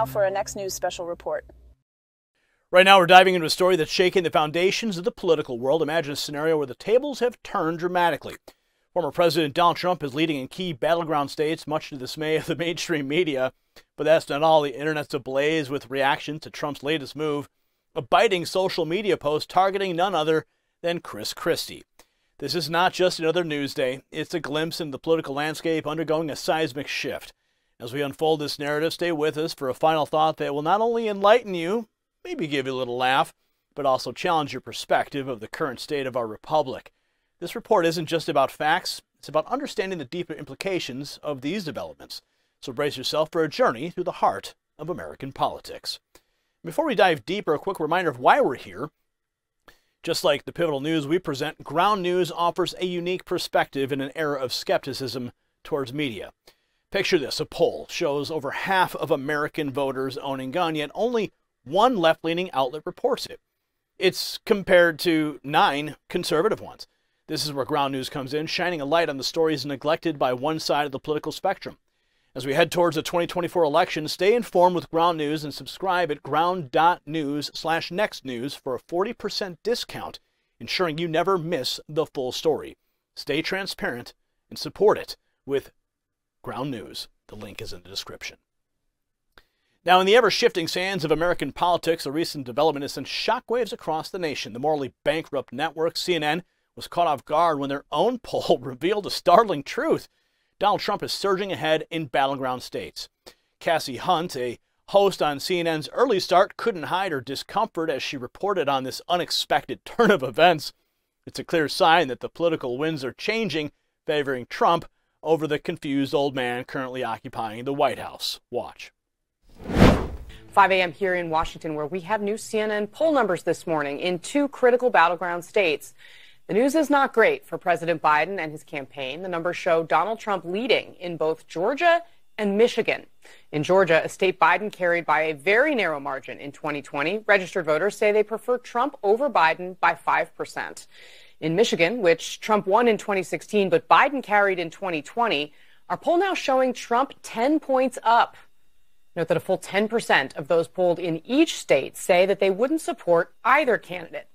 for a Next News special report. Right now, we're diving into a story that's shaking the foundations of the political world. Imagine a scenario where the tables have turned dramatically. Former President Donald Trump is leading in key battleground states, much to the dismay of the mainstream media. But that's not all. The internet's ablaze with reactions to Trump's latest move, a biting social media post targeting none other than Chris Christie. This is not just another news day. It's a glimpse into the political landscape undergoing a seismic shift. As we unfold this narrative, stay with us for a final thought that will not only enlighten you, maybe give you a little laugh, but also challenge your perspective of the current state of our republic. This report isn't just about facts, it's about understanding the deeper implications of these developments. So brace yourself for a journey through the heart of American politics. Before we dive deeper, a quick reminder of why we're here. Just like the pivotal news we present, Ground News offers a unique perspective in an era of skepticism towards media. Picture this, a poll shows over half of American voters owning a gun, yet only one left-leaning outlet reports it. It's compared to 9 conservative ones. This is where Ground News comes in, shining a light on the stories neglected by one side of the political spectrum. As we head towards the 2024 election, stay informed with Ground News and subscribe at ground.news/nextnews for a 40% discount, ensuring you never miss the full story. Stay transparent and support it with Ground News. The link is in the description. Now, in the ever-shifting sands of American politics, a recent development has sent shockwaves across the nation. The morally bankrupt network, CNN, was caught off guard when their own poll revealed a startling truth. Donald Trump is surging ahead in battleground states. Cassie Hunt, a host on CNN's Early Start, couldn't hide her discomfort as she reported on this unexpected turn of events. It's a clear sign that the political winds are changing, favoring Trump over the confused old man currently occupying the White House. Watch. 5 a.m. here in Washington, where we have new CNN poll numbers this morning in 2 critical battleground states. The news is not great for President Biden and his campaign. The numbers show Donald Trump leading in both Georgia and Michigan. In Georgia, a state Biden carried by a very narrow margin in 2020, registered voters say they prefer Trump over Biden by 5%. In Michigan, which Trump won in 2016 but Biden carried in 2020, our poll now showing Trump 10 points up. Note that a full 10% of those polled in each state say that they wouldn't support either candidate.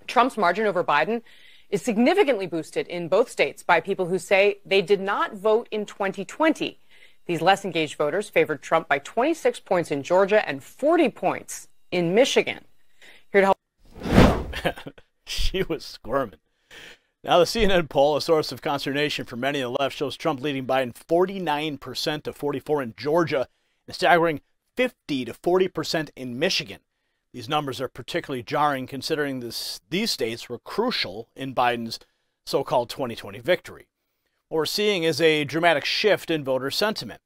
Trump's margin over Biden is significantly boosted in both states by people who say they did not vote in 2020. These less engaged voters favored Trump by 26 points in Georgia and 40 points in Michigan. Here to help. She was squirming. Now, the CNN poll, a source of consternation for many on the left, shows Trump leading Biden 49% to 44% in Georgia and a staggering 50 to 40% in Michigan. These numbers are particularly jarring considering these states were crucial in Biden's so-called 2020 victory. What we're seeing is a dramatic shift in voter sentiment.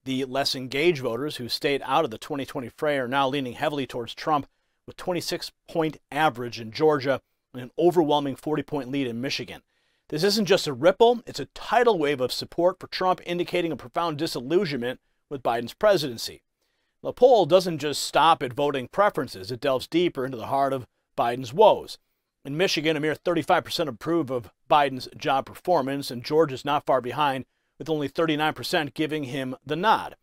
The less engaged voters who stayed out of the 2020 fray are now leaning heavily towards Trump with 26-point average in Georgia and an overwhelming 40-point lead in Michigan. This isn't just a ripple, it's a tidal wave of support for Trump, indicating a profound disillusionment with Biden's presidency. The poll doesn't just stop at voting preferences, it delves deeper into the heart of Biden's woes. In Michigan, a mere 35% approve of Biden's job performance, and Georgia's not far behind, with only 39% giving him the nod.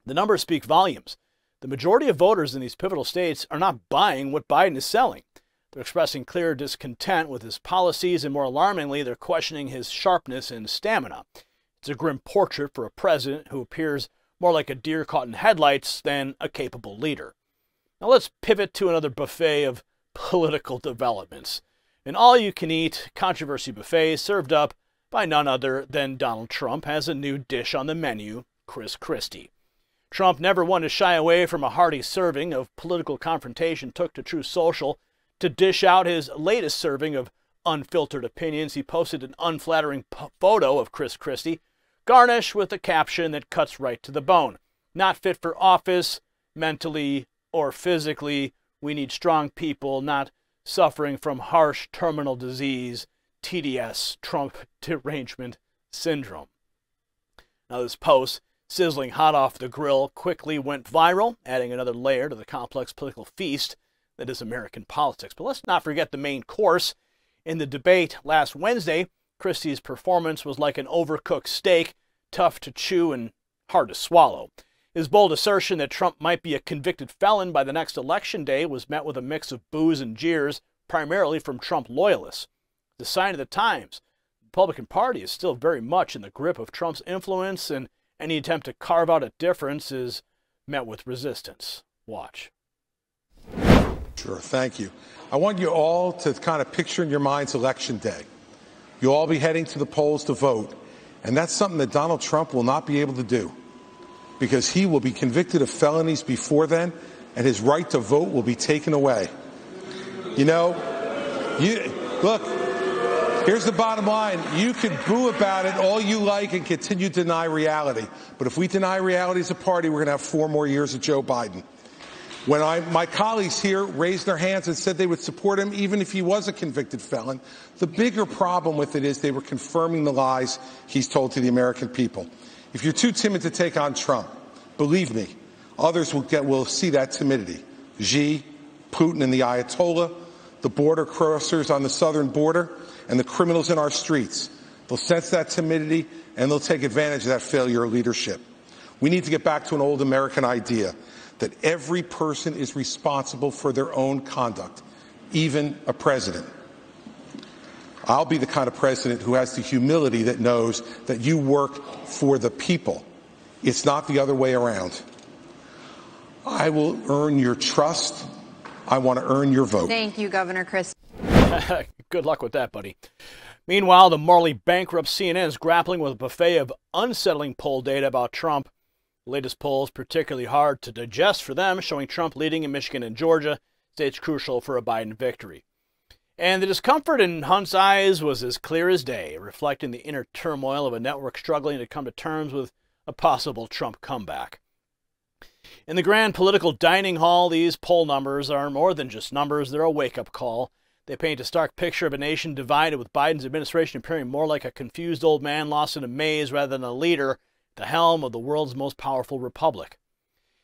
The numbers speak volumes. The majority of voters in these pivotal states are not buying what Biden is selling. They're expressing clear discontent with his policies, and more alarmingly, they're questioning his sharpness and stamina. It's a grim portrait for a president who appears more like a deer caught in headlights than a capable leader. Now let's pivot to another buffet of political developments. An all-you-can-eat controversy buffet served up by none other than Donald Trump has a new dish on the menu, Chris Christie. Trump, never one to shy away from a hearty serving of political confrontation, took to Truth Social to dish out his latest serving of unfiltered opinions. He posted an unflattering photo of Chris Christie, garnished with a caption that cuts right to the bone. Not fit for office, mentally or physically. We need strong people, not suffering from harsh terminal disease, TDS, Trump derangement syndrome. Now this post, sizzling hot off the grill, quickly went viral, adding another layer to the complex political feast that is American politics. But let's not forget the main course. In the debate last Wednesday, Christie's performance was like an overcooked steak, tough to chew and hard to swallow. His bold assertion that Trump might be a convicted felon by the next election day was met with a mix of boos and jeers, primarily from Trump loyalists. The sign of the times. The Republican Party is still very much in the grip of Trump's influence, and any attempt to carve out a difference is met with resistance. Watch. Sure, thank you. I want you all to kind of picture in your minds Election Day. You'll all be heading to the polls to vote, and that's something that Donald Trump will not be able to do, because he will be convicted of felonies before then, and his right to vote will be taken away. You know, look, here's the bottom line. You can boo about it all you like and continue to deny reality. But if we deny reality as a party, we're going to have 4 more years of Joe Biden. When my colleagues here raised their hands and said they would support him even if he was a convicted felon, the bigger problem with it is they were confirming the lies he's told to the American people. If you're too timid to take on Trump, believe me, others will see that timidity. Xi, Putin and the Ayatollah, the border crossers on the southern border, and the criminals in our streets. They'll sense that timidity, and they'll take advantage of that failure of leadership. We need to get back to an old American idea that every person is responsible for their own conduct, even a president. I'll be the kind of president who has the humility that knows that you work for the people. It's not the other way around. I will earn your trust. I want to earn your vote. Thank you, Governor Chris. Good luck with that, buddy. Meanwhile, the morally bankrupt CNN is grappling with a buffet of unsettling poll data about Trump. The latest polls, particularly hard to digest for them, showing Trump leading in Michigan and Georgia, states crucial for a Biden victory. And the discomfort in Hunt's eyes was as clear as day, reflecting the inner turmoil of a network struggling to come to terms with a possible Trump comeback. In the grand political dining hall, these poll numbers are more than just numbers. They're a wake-up call. They paint a stark picture of a nation divided, with Biden's administration appearing more like a confused old man lost in a maze rather than a leader at the helm of the world's most powerful republic.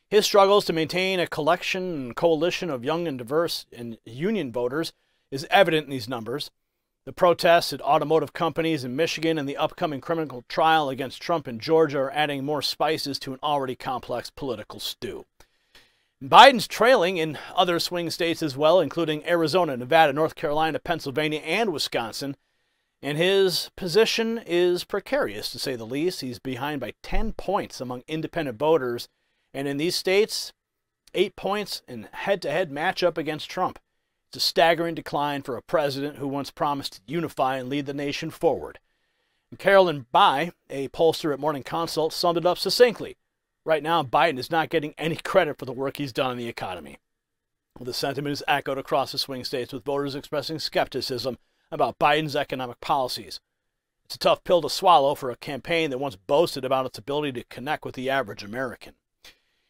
His struggles to maintain a collection and coalition of young and diverse and union voters is evident in these numbers. The protests at automotive companies in Michigan and the upcoming criminal trial against Trump in Georgia are adding more spices to an already complex political stew. Biden's trailing in other swing states as well, including Arizona, Nevada, North Carolina, Pennsylvania, and Wisconsin. And his position is precarious, to say the least. He's behind by 10 points among independent voters. And in these states, 8 points in head-to-head matchup against Trump. It's a staggering decline for a president who once promised to unify and lead the nation forward. And Carolyn Bai, a pollster at Morning Consult, summed it up succinctly. Right now, Biden is not getting any credit for the work he's done in the economy. Well, the sentiment is echoed across the swing states, with voters expressing skepticism about Biden's economic policies. It's a tough pill to swallow for a campaign that once boasted about its ability to connect with the average American.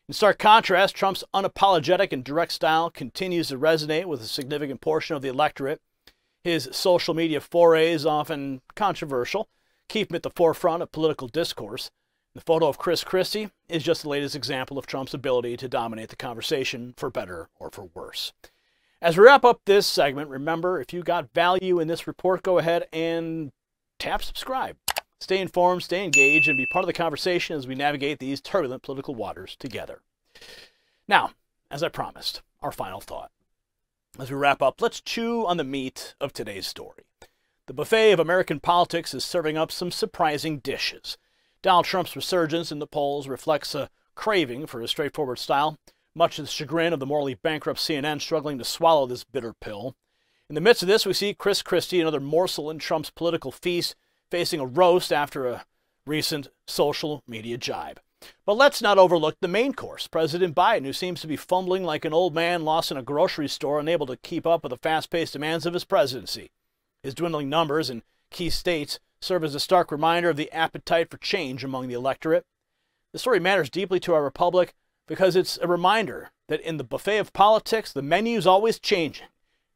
In stark contrast, Trump's unapologetic and direct style continues to resonate with a significant portion of the electorate. His social media forays, often controversial, keep him at the forefront of political discourse. The photo of Chris Christie is just the latest example of Trump's ability to dominate the conversation, for better or for worse. As we wrap up this segment, remember, if you got value in this report, go ahead and tap subscribe. Stay informed, stay engaged, and be part of the conversation as we navigate these turbulent political waters together. Now, as I promised, our final thought. As we wrap up, let's chew on the meat of today's story. The buffet of American politics is serving up some surprising dishes. Donald Trump's resurgence in the polls reflects a craving for a straightforward style, much to the chagrin of the morally bankrupt CNN struggling to swallow this bitter pill. In the midst of this, we see Chris Christie, another morsel in Trump's political feast, facing a roast after a recent social media jibe. But let's not overlook the main course, President Biden, who seems to be fumbling like an old man lost in a grocery store, unable to keep up with the fast-paced demands of his presidency. His dwindling numbers in key states serve as a stark reminder of the appetite for change among the electorate. The story matters deeply to our republic because it's a reminder that in the buffet of politics, the menu's always changing.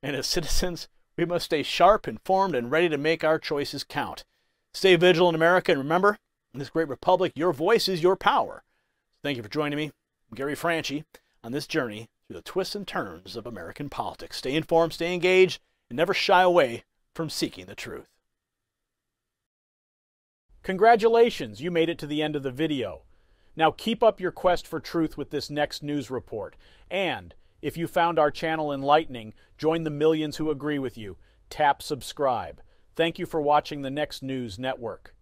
And as citizens, we must stay sharp, informed, and ready to make our choices count. Stay vigilant, America, and remember, in this great republic, your voice is your power. Thank you for joining me, Gary Franchi, on this journey through the twists and turns of American politics. Stay informed, stay engaged, and never shy away from seeking the truth. Congratulations, you made it to the end of the video. Now keep up your quest for truth with this next news report. And if you found our channel enlightening, join the millions who agree with you. Tap subscribe. Thank you for watching the Next News Network.